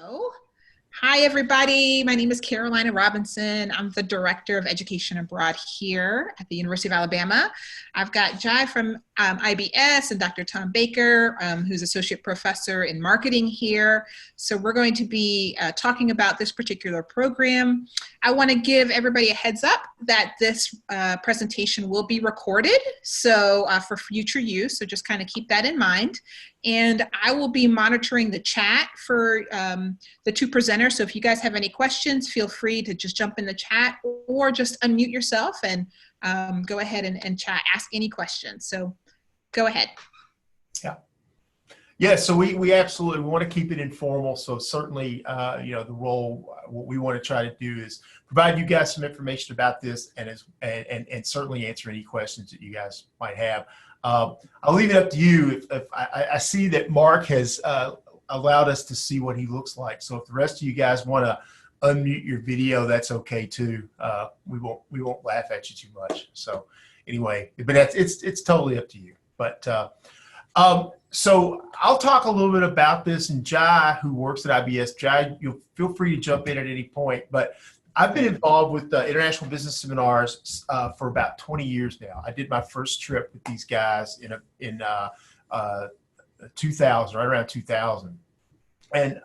So, hi everybody. My name is Carolina Robinson. I'm the Director of Education Abroad here at the University of Alabama. I've got Jai from IBS and Dr. Tom Baker, who's Associate Professor in Marketing here. So we're going to be talking about this particular program. I want to give everybody a heads up that this presentation will be recorded, so for future use, so just kind of keep that in mind. And I will be monitoring the chat for the two presenters. So if you guys have any questions, feel free to just jump in the chat or just unmute yourself and go ahead and chat, ask any questions. So go ahead. Yeah, so we absolutely want to keep it informal. So certainly, the role, what we want to try to do is provide you guys some information about this and certainly answer any questions that you guys might have. I'll leave it up to you. If I see that Mark has allowed us to see what he looks like. So if the rest of you guys want to unmute your video, that's okay too. We won't laugh at you too much. So anyway, but it's totally up to you. But so I'll talk a little bit about this, and Jai, who works at IBS, Jai, you'll feel free to jump in at any point. But I've been involved with international business seminars for about 20 years now. I did my first trip with these guys in 2000, right around 2000. And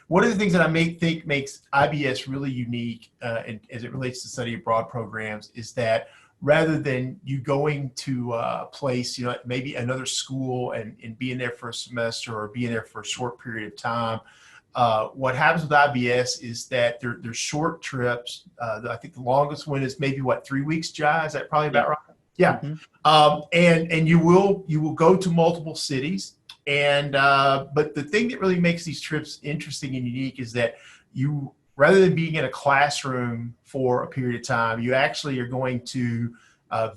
one of the things that I think makes IBS really unique as it relates to study abroad programs is that rather than you going to a place, maybe another school and being there for a semester or being there for a short period of time, what happens with IBS is that they're short trips. I think the longest one is maybe 3 weeks, Jai? Is that probably about right? Yeah. Mm-hmm. And you will go to multiple cities. And but the thing that really makes these trips interesting and unique is that you, rather than being in a classroom for a period of time, you actually are going to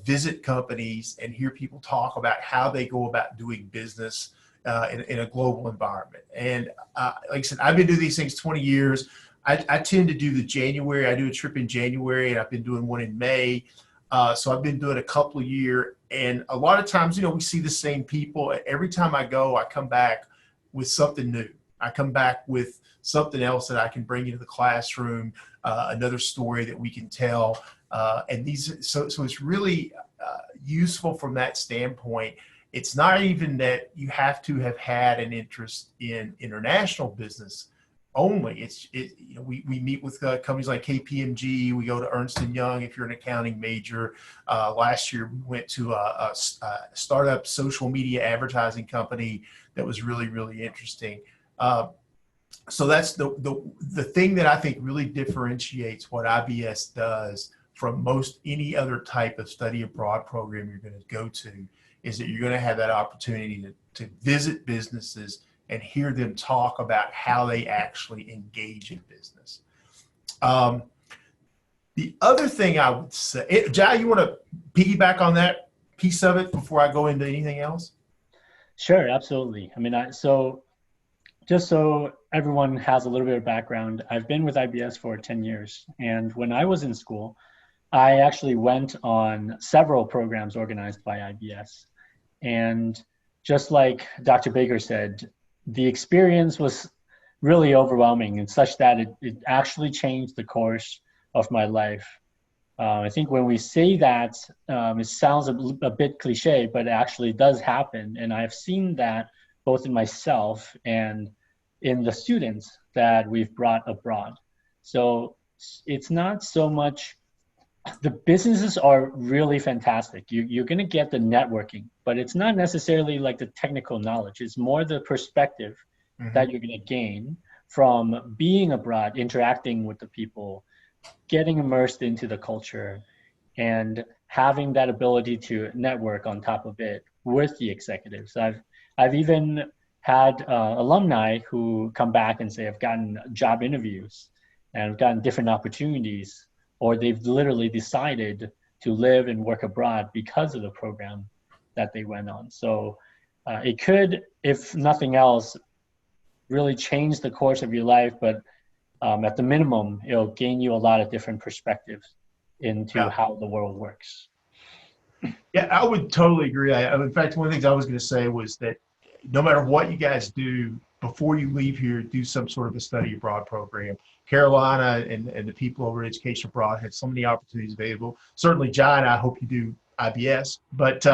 visit companies and hear people talk about how they go about doing business in a global environment. And like I said, I've been doing these things 20 years. I tend to do the January. I do a trip in January, and I've been doing one in May. So I've been doing a couple of years. And a lot of times, we see the same people. Every time I go, I come back with something new. I come back with something else that I can bring into the classroom, another story that we can tell. And so it's really useful from that standpoint. It's not even that you have to have had an interest in international business only. We meet with companies like KPMG. We go to Ernst & Young if you're an accounting major. Last year, we went to a startup social media advertising company that was really, really interesting. So that's the thing that I think really differentiates what IBS does from most any other type of study abroad program you're going to go to, is that you're going to have that opportunity to visit businesses and hear them talk about how they actually engage in business. The other thing I would say, Jai, you want to piggyback on that piece of it before I go into anything else? Sure, absolutely. So just so everyone has a little bit of background, I've been with IBS for 10 years. And when I was in school, I actually went on several programs organized by IBS. And just like Dr. Baker said, the experience was really overwhelming and such that it actually changed the course of my life. I think when we say that, it sounds a bit cliche, but it actually does happen. And I've seen that both in myself and in the students that we've brought abroad. So it's not so much, the businesses are really fantastic. You're going to get the networking, but it's not necessarily like the technical knowledge. It's more the perspective that you're going to gain from being abroad, interacting with the people, getting immersed into the culture, and having that ability to network on top of it with the executives. I've even had alumni who come back and say, I've gotten job interviews and I've gotten different opportunities, or they've literally decided to live and work abroad because of the program that they went on. So it could, if nothing else, really change the course of your life, but at the minimum, it'll gain you a lot of different perspectives into how the world works. Yeah, I would totally agree. In fact, one of the things I was going to say was that no matter what you guys do before you leave here, do some sort of a study abroad program. Carolina and the people over at Education Abroad had so many opportunities available. Certainly, John, I hope you do IBS, but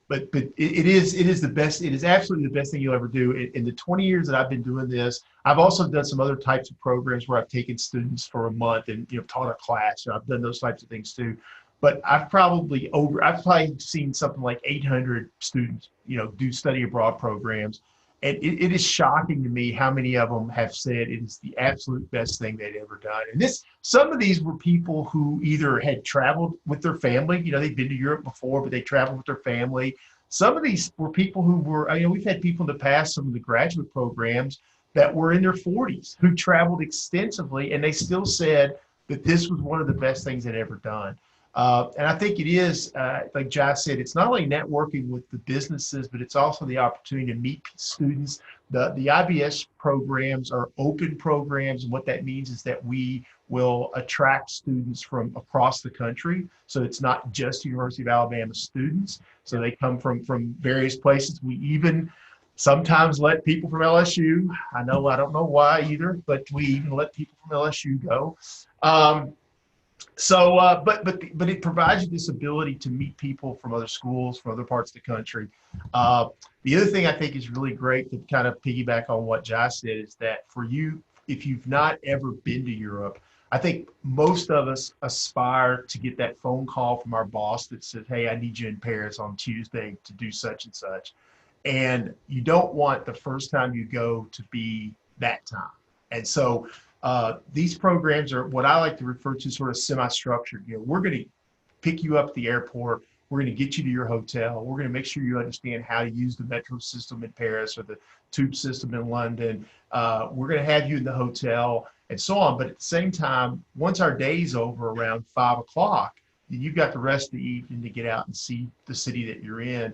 it is the best. It is absolutely the best thing you'll ever do. In the 20 years that I've been doing this, I've also done some other types of programs where I've taken students for a month and taught a class. I've done those types of things too. But I've probably seen something like 800 students, do study abroad programs. And it is shocking to me how many of them have said it is the absolute best thing they'd ever done. And some of these were people who either had traveled with their family, they'd been to Europe before, but they traveled with their family. Some of these were people who were, we've had people in the past, some of the graduate programs that were in their 40s who traveled extensively, and they still said that this was one of the best things they'd ever done. And I think it is, like Josh said, it's not only networking with the businesses, but it's also the opportunity to meet students. The IBS programs are open programs, and what that means is that we will attract students from across the country. So it's not just University of Alabama students. So they come from various places. We even sometimes let people from LSU. I don't know why either, but we even let people from LSU go. But it provides you this ability to meet people from other schools, from other parts of the country. The other thing I think is really great to kind of piggyback on what Josh said is that for you, if you've not ever been to Europe, I think most of us aspire to get that phone call from our boss that says, hey, I need you in Paris on Tuesday to do such and such. And you don't want the first time you go to be that time. And so these programs are what I like to refer to sort of semi-structured. We're going to pick you up at the airport. We're going to get you to your hotel. We're going to make sure you understand how to use the metro system in Paris or the tube system in London. We're going to have you in the hotel and so on. But at the same time, once our day's over around 5 o'clock, then you've got the rest of the evening to get out and see the city that you're in.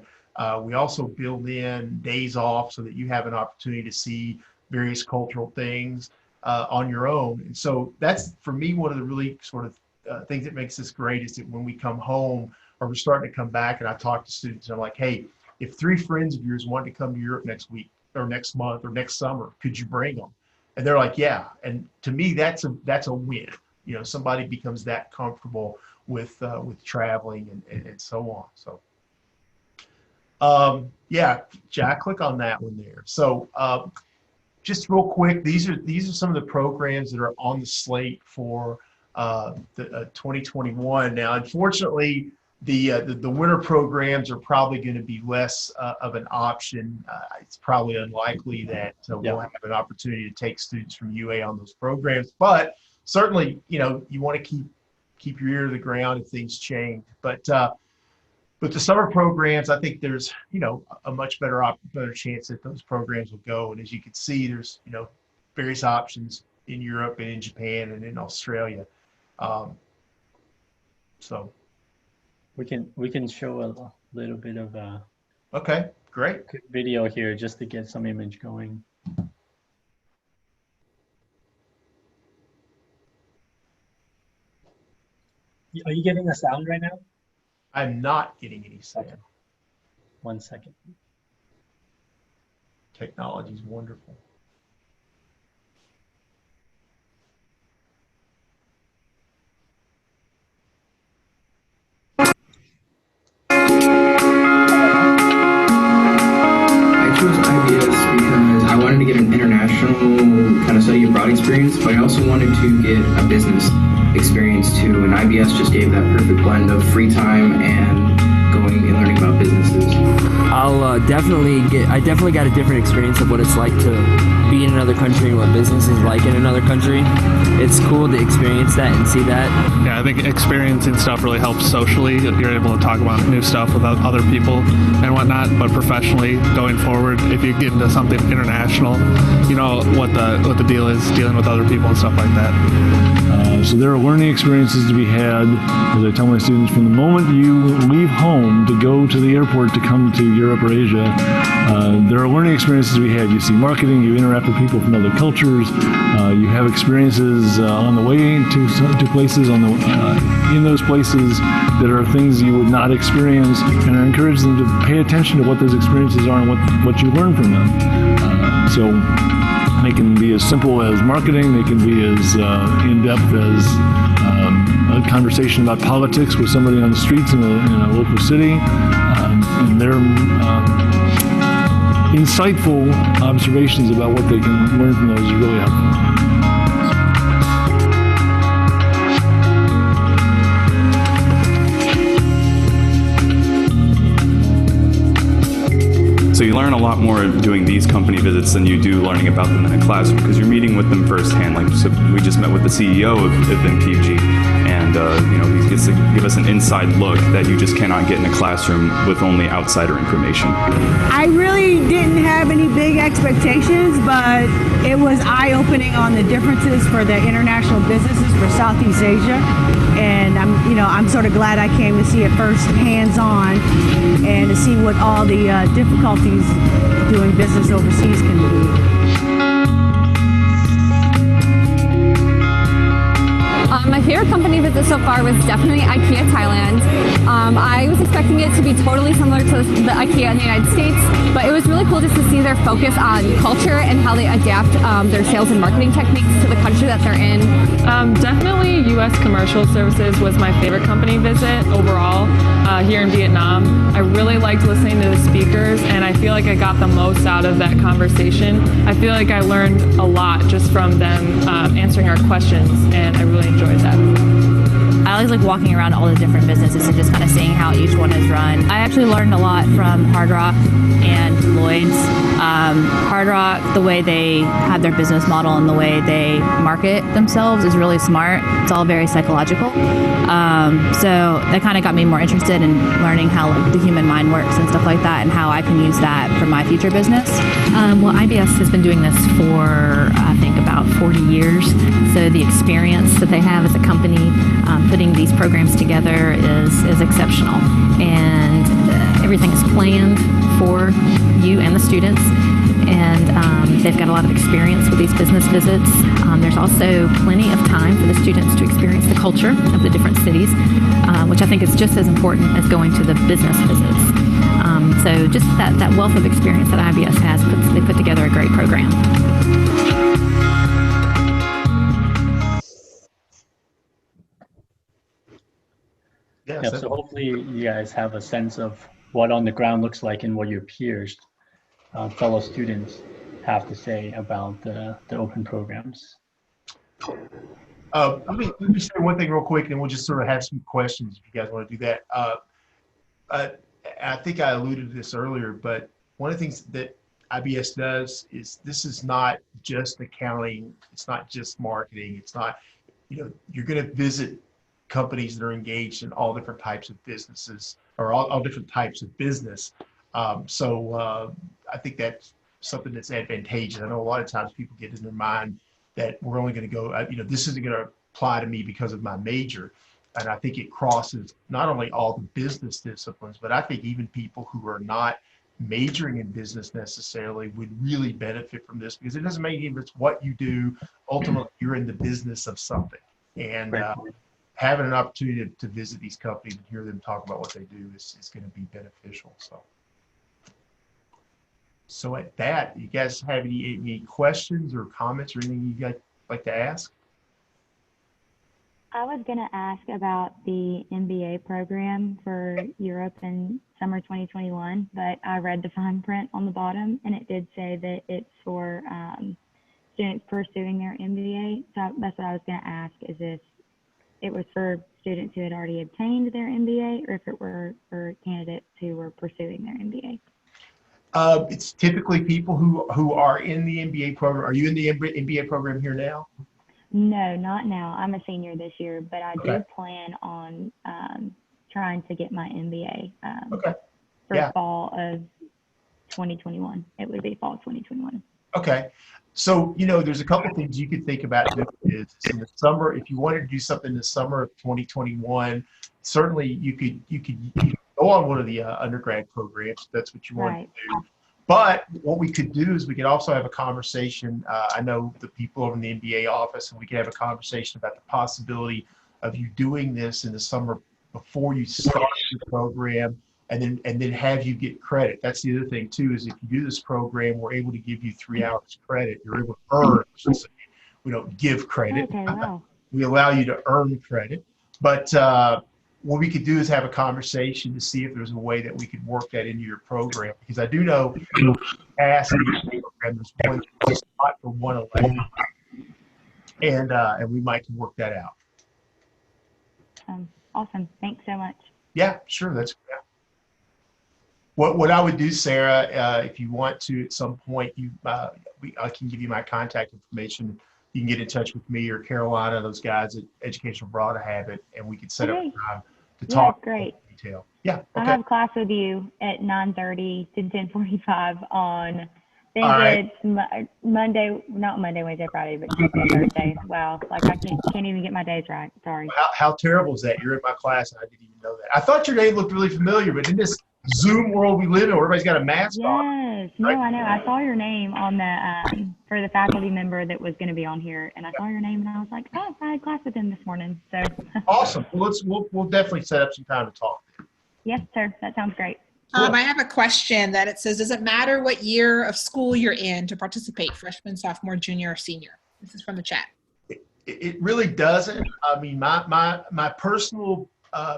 We also build in days off so that you have an opportunity to see various cultural things on your own. And so that's, for me, one of the really sort of things that makes this great is that when we come home or we're starting to come back and I talk to students, and I'm like, hey, if 3 friends of yours want to come to Europe next week or next month or next summer, could you bring them? And they're like, yeah. And to me, that's a win. Somebody becomes that comfortable with traveling and so on. So yeah, Jack, click on that one there. So just real quick, these are some of the programs that are on the slate for the 2021. Now, unfortunately, the winter programs are probably going to be less of an option. It's probably unlikely that we'll have an opportunity to take students from UA on those programs. But certainly, you want to keep your ear to the ground if things change. But the summer programs, I think there's, a much better chance that those programs will go. And as you can see, there's, various options in Europe and in Japan and in Australia. So we can show a little bit of a okay, great video here just to get some image going. Are you getting a sound right now? I'm not getting any sound. Okay. 1 second. Technology is wonderful. I chose IBS because I wanted to get an international kind of study abroad experience, but I also wanted to get a business experience too, and IBS just gave that perfect blend of free time and going and learning about businesses. I definitely got a different experience of what it's like to be in another country and what business is like in another country. It's cool to experience that and see that. Yeah, I think experiencing stuff really helps socially. You're able to talk about new stuff with other people and whatnot, but professionally going forward, if you get into something international, you know what the deal is dealing with other people and stuff like that. So there are learning experiences to be had, as I tell my students, from the moment you leave home to go to the airport to come to Europe or Asia. There are learning experiences to be had. You see marketing, you interact with people from other cultures, you have experiences on the way to places, in those places that are things you would not experience, and I encourage them to pay attention to what those experiences are and what you learn from them. So they can be as simple as marketing. They can be as in-depth as a conversation about politics with somebody on the streets in a local city. And their insightful observations about what they can learn from those is really helpful. So you learn a lot more doing these company visits than you do learning about them in a classroom, because you're meeting with them firsthand. Like, so we just met with the CEO of MPG, and he gets to give us an inside look that you just cannot get in a classroom with only outsider information. I really didn't have any big expectations, but it was eye-opening on the differences for the international businesses for Southeast Asia. And I'm sort of glad I came to see it first hands-on and to see what all the difficulties doing business overseas can be. My favorite company visit so far was definitely IKEA Thailand. I was expecting it to be totally similar to the IKEA in the United States, but it was really cool just to see their focus on culture and how they adapt their sales and marketing techniques to the country that they're in. Definitely U.S. Commercial Services was my favorite company visit overall here in Vietnam. I really liked listening to the speakers, and I feel like I got the most out of that conversation. I feel like I learned a lot just from them answering our questions, and I really enjoyed that. I always like walking around all the different businesses and just kind of seeing how each one is run. I actually learned a lot from Hard Rock and Lloyd's. Hard Rock, the way they have their business model and the way they market themselves is really smart. It's all very psychological. So that kind of got me more interested in learning how the human mind works and stuff like that, and how I can use that for my future business. Well, IBS has been doing this for, I think, about 40 years. So the experience that they have as a company putting these programs together is exceptional. And everything is planned for you and the students. And they've got a lot of experience with these business visits. There's also plenty of time for the students to experience the culture of the different cities, which I think is just as important as going to the business visits. So just that wealth of experience that IBS has, they put together a great program. Yeah, so hopefully you guys have a sense of what on the ground looks like and what your peers, fellow students, have to say about the open programs. Let me say one thing real quick, and we'll just sort of have some questions if you guys want to do that. I think I alluded to this earlier, but one of the things that IBS does is this is not just accounting, it's not just marketing, it's not, you're going to visit companies that are engaged in all different types of businesses, or all different types of business. So I think that's something that's advantageous. I know a lot of times people get in their mind that we're only going to go, this isn't going to apply to me because of my major. And I think it crosses not only all the business disciplines, but I think even people who are not majoring in business necessarily would really benefit from this, because it doesn't make any difference what you do. Ultimately, you're in the business of something. And having an opportunity to visit these companies and hear them talk about what they do is going to be beneficial. So at that, you guys have any questions or comments or anything you guys like to ask? I was going to ask about the MBA program for Europe in summer 2021, but I read the fine print on the bottom, and it did say that it's for students pursuing their MBA. So that's what I was going to ask, is if it was for students who had already obtained their MBA, or if it were for candidates who were pursuing their MBA. It's typically people who are in the MBA program. Are you in the MBA program here now? No, not now. I'm a senior this year, but I do plan on trying to get my MBA for fall of 2021. It would be fall 2021. Okay. So, there's a couple things you could think about doing is in the summer. If you wanted to do something in the summer of 2021, certainly you could go on one of the undergrad programs if that's what you want to do. But what we could do is we could also have a conversation. I know the people over in the MBA office, and we could have a conversation about the possibility of you doing this in the summer before you start the program, and then have you get credit. That's the other thing too, is if you do this program, we're able to give you 3 hours credit. You're able to earn, I should say. We don't give credit. Okay, wow. We allow you to earn credit. But what we could do is have a conversation to see if there's a way that we could work that into your program. Because I do know past program, there's one spot for 111. And we might can work that out. Awesome. Thanks so much. Yeah, sure. That's yeah. What I would do, Sarah, if you want to at some point, I can give you my contact information. You can get in touch with me or Carolina, those guys at Education Abroad have it, and we can set up a time to talk great. in detail. Yeah. Okay. I have class with you at 9:30 to 10:45 on. I All think it's Monday, not Monday, Wednesday, Friday, but Tuesday, Thursday. Wow, like I can't even get my days right. Sorry. How terrible is that? You're in my class and I didn't even know that. I thought your name looked really familiar, but in this Zoom world we live in, where everybody's got a mask on. Yes, no, I know. I saw your name on the for the faculty member that was going to be on here, and I saw your name and I was like, oh, I had class with him this morning. So awesome. Well, we'll definitely set up some time to talk. Yes, sir. That sounds great. I have a question that it says, does it matter what year of school you're in to participate, freshman, sophomore, junior, or senior? This is from the chat. It really doesn't. I mean, my personal,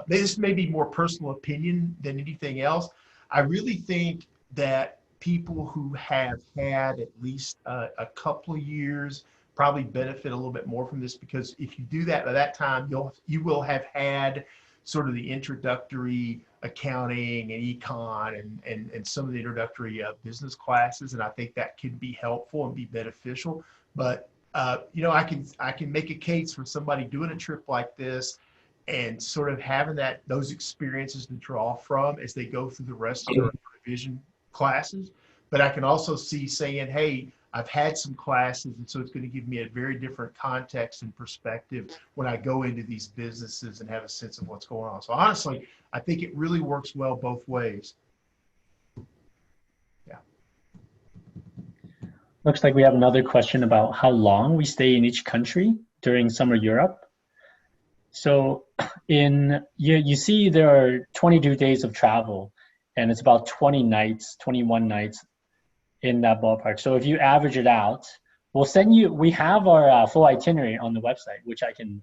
this may be more personal opinion than anything else. I really think that people who have had at least a couple of years probably benefit a little bit more from this, because if you do that by that time, you will have had sort of the introductory accounting and econ and some of the introductory business classes, and I think that can be helpful and be beneficial. But you know, I can make a case for somebody doing a trip like this and sort of having those experiences to draw from as they go through the rest of their division classes. But I can also see saying, hey, I've had some classes, and so it's going to give me a very different context and perspective when I go into these businesses and have a sense of what's going on. So honestly, I think it really works well both ways. Yeah. Looks like we have another question about how long we stay in each country during summer Europe. So you see there are 22 days of travel, and it's about 21 nights in that ballpark. So if you average it out, we have our full itinerary on the website, which I can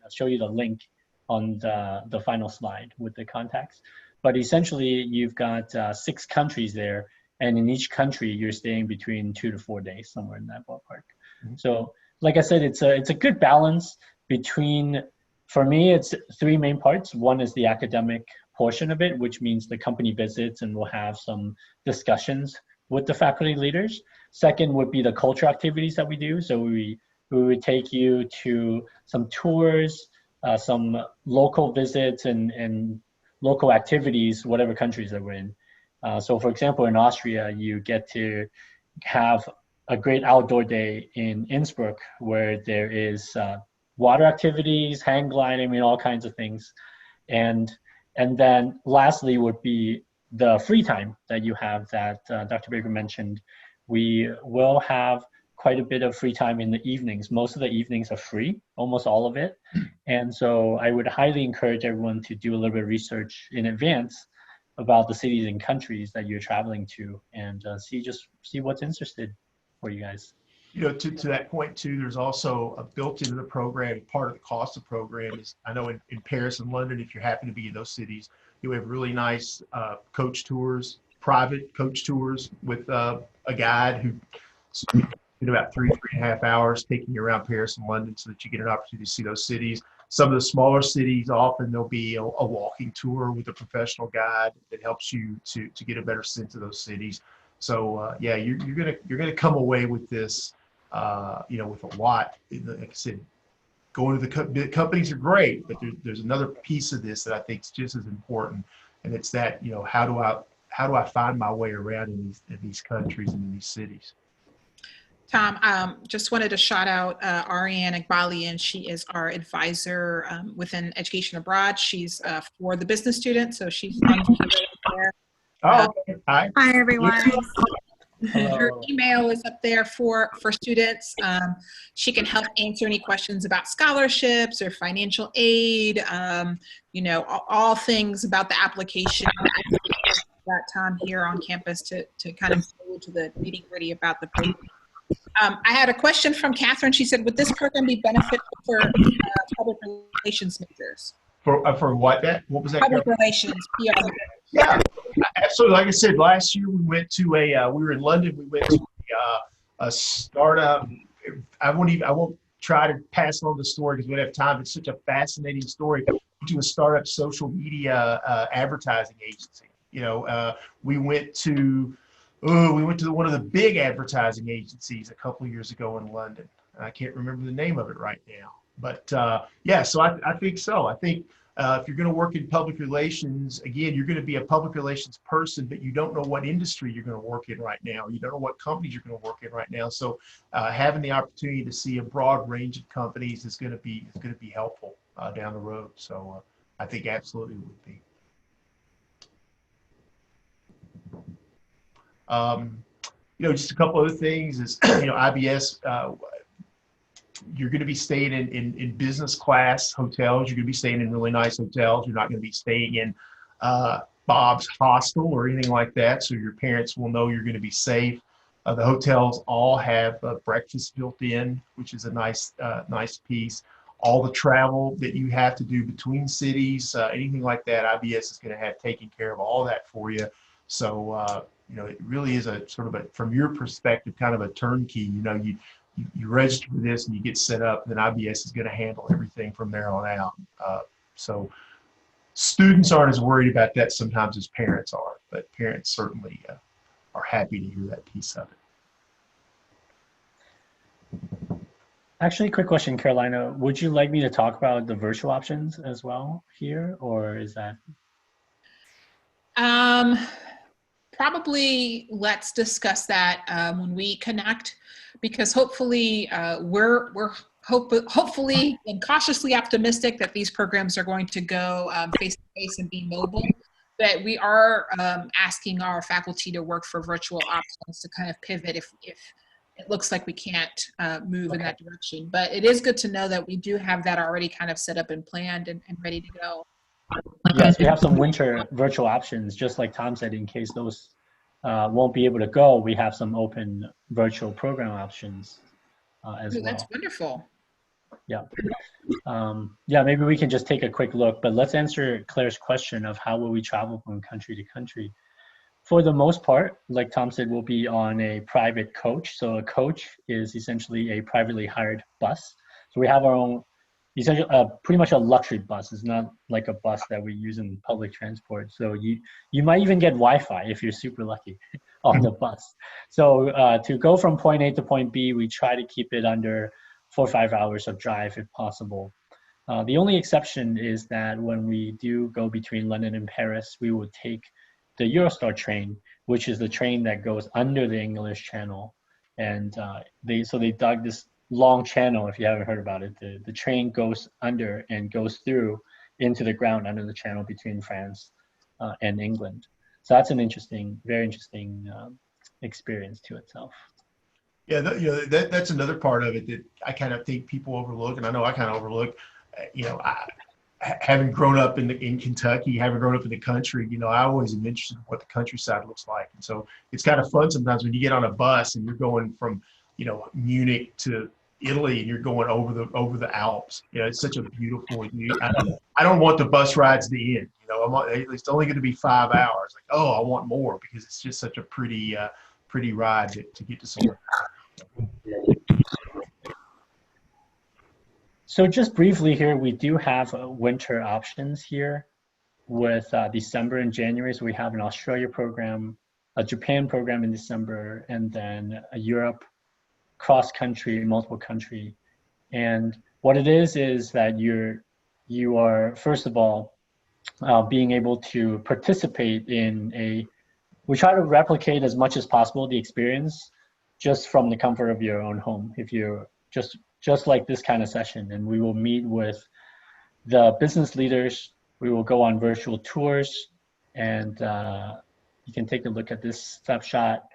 show you the link on the final slide with the contacts. But essentially you've got 6 countries there, and in each country you're staying between 2 to 4 days, somewhere in that ballpark. Mm-hmm. So like I said, it's a good balance between, for me, it's 3 main parts. One is the academic portion of it, which means the company visits, and we'll have some discussions with the faculty leaders. Second would be the culture activities that we do. So we would take you to some tours, some local visits and local activities, whatever countries that we're in. So for example, in Austria, you get to have a great outdoor day in Innsbruck, where there is water activities, hang gliding, I mean, all kinds of things. And then lastly would be the free time that you have that Dr. Baker mentioned. We will have quite a bit of free time in the evenings. Most of the evenings are free, almost all of it. And so I would highly encourage everyone to do a little bit of research in advance about the cities and countries that you're traveling to, and see what's interested for you guys. You know, to that point too, there's also a built into the program, part of the cost of the program is, I know in Paris and London, if you happen to be in those cities, you have really nice coach tours, private coach tours with a guide who in about 3.5 hours taking you around Paris and London, so that you get an opportunity to see those cities. Some of the smaller cities, often there'll be a walking tour with a professional guide that helps you to get a better sense of those cities. So yeah, you're gonna come away with this, you know, with a lot. Like I said, going to the companies are great, but there's another piece of this that I think is just as important, and it's that, you know, how do I find my way around in these countries and in these cities. Tom, just wanted to shout out Ariane Iqbalian. She is our advisor within Education Abroad. She's for the business students, so she's on there. Oh, hi. Hi, everyone. Her Hello. email is up there for students. She can help answer any questions about scholarships or financial aid, you know, all things about the application. That time here on campus to kind of go to the nitty-gritty about the program. I had a question from Catherine. She said, would this program be beneficial for public relations majors? For what what was that? Public relations, PR. Yeah, absolutely. Like I said, last year we went to we were in London. We went to a startup. I won't try to pass on the story because we don't have time. It's such a fascinating story. We went to a startup social media advertising agency. You know, we went to one of the big advertising agencies a couple of years ago in London. I can't remember the name of it right now, but yeah. So I think so. I think if you're going to work in public relations, again, you're going to be a public relations person, but you don't know what industry you're going to work in right now. You don't know what companies you're going to work in right now. So having the opportunity to see a broad range of companies is going to be helpful down the road. So I think absolutely would be. You know, just a couple other things is, you know, IBS, you're going to be staying in business class hotels. You're going to be staying in really nice hotels. You're not going to be staying in Bob's Hostel or anything like that. So your parents will know you're going to be safe. The hotels all have breakfast built in, which is a nice piece. All the travel that you have to do between cities, anything like that, IBS is going to have taken care of all that for you. So, you know, it really is a sort of a, from your perspective, kind of a turnkey. You know, you register for this and you get set up, and then IBS is going to handle everything from there on out. So students aren't as worried about that sometimes as parents are, but parents certainly are happy to hear that piece of it. Actually, quick question, Carolina. Would you like me to talk about the virtual options as well here, or is that? Probably let's discuss that when we connect, because hopefully we're hopefully and cautiously optimistic that these programs are going to go face to face and be mobile. But we are asking our faculty to work for virtual options to kind of pivot if it looks like we can't move in that direction. But it is good to know that we do have that already kind of set up and planned and ready to go. Yes, we have some winter virtual options, just like Tom said, in case those won't be able to go, we have some open virtual program options as well. That's wonderful. Yeah. Yeah, maybe we can just take a quick look, but let's answer Claire's question of how will we travel from country to country. For the most part, like Tom said, we'll be on a private coach. So a coach is essentially a privately hired bus. So we have our own, essentially pretty much a luxury bus. It's not like a bus that we use in public transport. So you might even get Wi-Fi if you're super lucky on the bus. So to go from point A to point B, we try to keep it under 4 or 5 hours of drive if possible. The only exception is that when we do go between London and Paris, we will take the Eurostar train, which is the train that goes under the English Channel. And they dug this long channel, if you haven't heard about it. The train goes under and goes through into the ground under the channel between France and England. So that's an interesting, very interesting experience to itself. Yeah, that's another part of it that I kind of think people overlook, and I know I kind of overlook. You know, having grown up in Kentucky, having grown up in the country, you know, I always am interested in what the countryside looks like. And so it's kind of fun sometimes when you get on a bus and you're going from, you know, Munich to Italy and you're going over the Alps. You know, it's such a beautiful. I don't want the bus rides to end. You know, it's only going to be 5 hours. Like, oh, I want more because it's just such a pretty ride to get to somewhere. So just briefly here, we do have winter options here with December and January. So we have an Australia program, a Japan program in December, and then a Europe cross-country, multiple country. And what it is that you are, first of all, being able to participate in we try to replicate as much as possible the experience just from the comfort of your own home. If you're just like this kind of session, and we will meet with the business leaders. We will go on virtual tours, and you can take a look at this snapshot.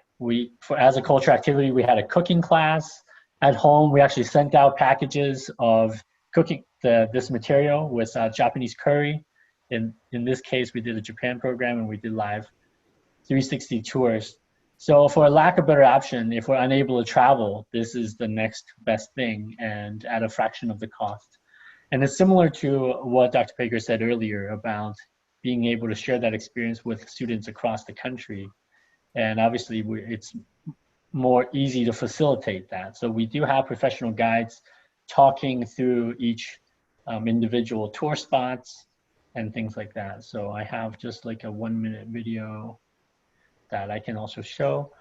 as a culture activity, we had a cooking class. At home, we actually sent out packages of cooking this material with Japanese curry. In this case, we did a Japan program and we did live 360 tours. So for a lack of better option, if we're unable to travel, this is the next best thing and at a fraction of the cost. And it's similar to what Dr. Baker said earlier about being able to share that experience with students across the country. And obviously it's more easy to facilitate that. So we do have professional guides talking through each individual tour spots and things like that. So I have just like a 1-minute video that I can also show.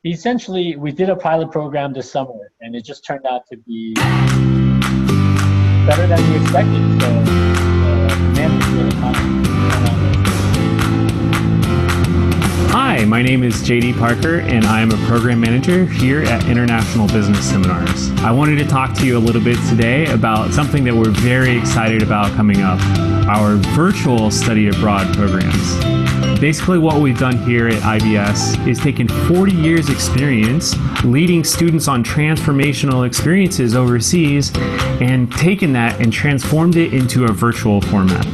Essentially, we did a pilot program this summer and it just turned out to be better than we expected. So demand was really high. Hi, my name is JD Parker and I am a program manager here at International Business Seminars. I wanted to talk to you a little bit today about something that we're very excited about coming up, our virtual study abroad programs. Basically what we've done here at IBS is taken 40 years experience leading students on transformational experiences overseas and taken that and transformed it into a virtual format.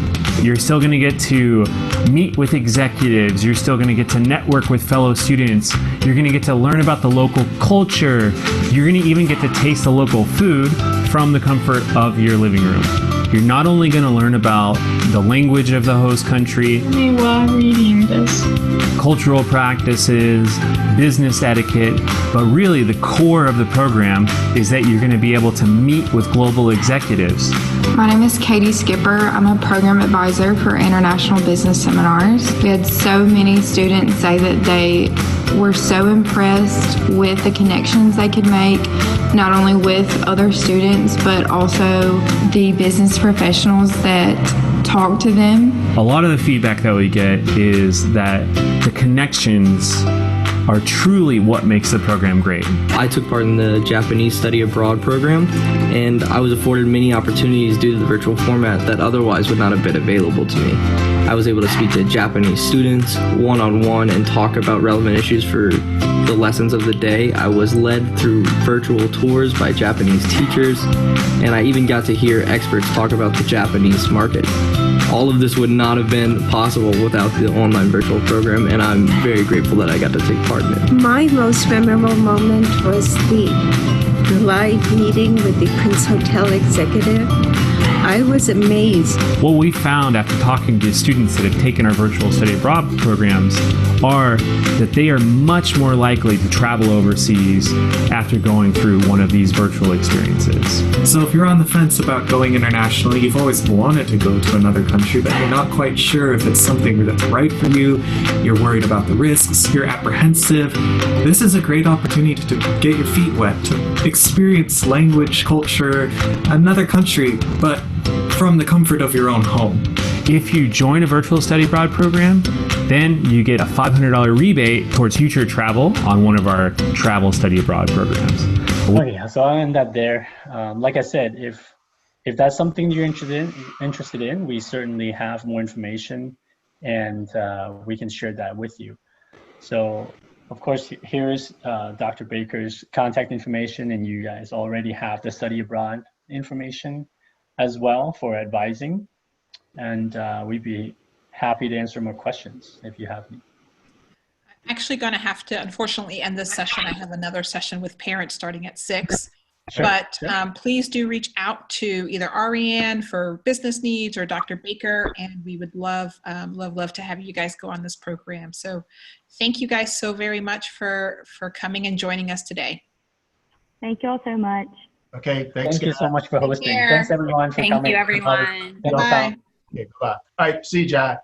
You're still going to get to meet with executives. You're still going to get to network with fellow students. You're going to get to learn about the local culture. You're going to even get to taste the local food from the comfort of your living room. You're not only going to learn about the language of the host country, while reading this, cultural practices, business etiquette, but really the core of the program is that you're going to be able to meet with global executives. My name is Katie Skipper. I'm a program advisor for International Business Seminars. We had so many students say that they were so impressed with the connections they could make, not only with other students, but also the business professionals that talk to them. A lot of the feedback that we get is that the connections are truly what makes the program great. I took part in the Japanese Study Abroad program, and I was afforded many opportunities due to the virtual format that otherwise would not have been available to me. I was able to speak to Japanese students one-on-one and talk about relevant issues for the lessons of the day. I was led through virtual tours by Japanese teachers, and I even got to hear experts talk about the Japanese market. All of this would not have been possible without the online virtual program, and I'm very grateful that I got to take part in it. My most memorable moment was the live meeting with the Prince Hotel executive. I was amazed. What we found after talking to students that have taken our virtual study abroad programs are that they are much more likely to travel overseas after going through one of these virtual experiences. So if you're on the fence about going internationally, you've always wanted to go to another country, but you're not quite sure if it's something that's right for you, you're worried about the risks, you're apprehensive, this is a great opportunity to get your feet wet, to experience language, culture, another country, but from the comfort of your own home. If you join a virtual study abroad program, then you get a $500 rebate towards future travel on one of our travel study abroad programs. Okay, so I'll end that there. Like I said, if that's something you're interested in, we certainly have more information and we can share that with you. So, of course, here's Dr. Baker's contact information, and you guys already have the study abroad information as well for advising. And we'd be happy to answer more questions if you have any. I'm actually going to have to, unfortunately, end this session. I have another session with parents starting at 6. Sure, but sure. Please do reach out to either Ariane for business needs or Dr. Baker, and we would love to have you guys go on this program. So thank you guys so very much for coming and joining us today. Thank you all so much. Okay, thanks. Thank you so much for hosting. Thanks everyone for coming. Thank you, everyone. Bye. Okay, bye. All right, see you, Jai.